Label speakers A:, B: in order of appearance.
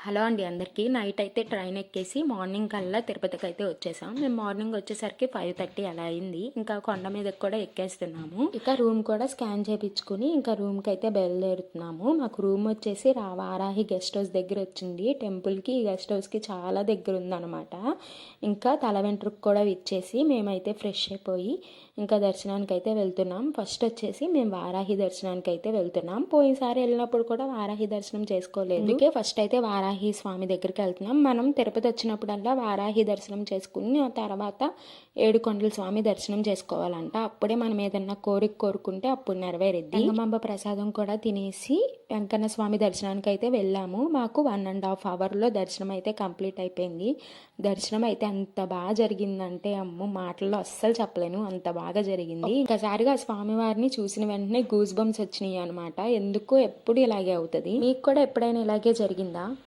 A: Hello అండి అందరికీ. Night అయితే ట్రైన్ ఎక్కేసి మార్నింగ్ కల్లా తిరుపతికి అయితే వచ్చేసాం. మేము మార్నింగ్ వచ్చేసరికి 5:30 అలా అయింది. ఇంకా కొండ మీదకి కూడా ఎక్కేస్తున్నాము. ఇక రూమ్ కూడా స్కాన్ చేయించుకుని ఇంకా రూమ్కి అయితే బయలుదేరుతున్నాము. మాకు రూమ్ వచ్చేసి వారాహి గెస్ట్ హౌస్ దగ్గర వచ్చింది. టెంపుల్కి ఈ గెస్ట్ హౌస్కి చాలా దగ్గర ఉందన్నమాట. ఇంకా తల వెంట్రుకు కూడా ఇచ్చేసి మేమైతే ఫ్రెష్ అయిపోయి ఇంకా దర్శనానికి అయితే వెళ్తున్నాం. ఫస్ట్ వచ్చేసి మేము వారాహి దర్శనానికి అయితే వెళ్తున్నాం. పోయినసారి వెళ్ళినప్పుడు కూడా వారాహి దర్శనం చేసుకోలేదు. అందుకే ఫస్ట్ అయితే వారాహి స్వామి దగ్గరికి వెళ్తున్నాం. మనం తిరుపతి వచ్చినప్పుడల్లా వారాహి దర్శనం చేసుకుని ఆ తర్వాత ఏడుకొండల స్వామి దర్శనం చేసుకోవాలంట. అప్పుడే మనం ఏదన్నా కోరుకుంటే అప్పుడు నెరవేరుద్ది. వెంగమాంబ ప్రసాదం కూడా తినేసి వెంకన్న స్వామి దర్శనానికి అయితే వెళ్ళాము. మాకు 1.5 అవర్లో దర్శనం అయితే కంప్లీట్ అయిపోయింది. దర్శనం అయితే అంత బాగా జరిగిందంటే అమ్మో మాటల్లో అస్సలు చెప్పలేను, అంత బాగా జరిగింది. ఒకసారిగా స్వామివారిని చూసిన వెంటనే గూస్ బంప్స్ వచ్చినాయి అనమాట. ఎందుకు ఎప్పుడు ఇలాగే అవుతుంది. మీకు కూడా ఎప్పుడైనా ఇలాగే జరిగిందా?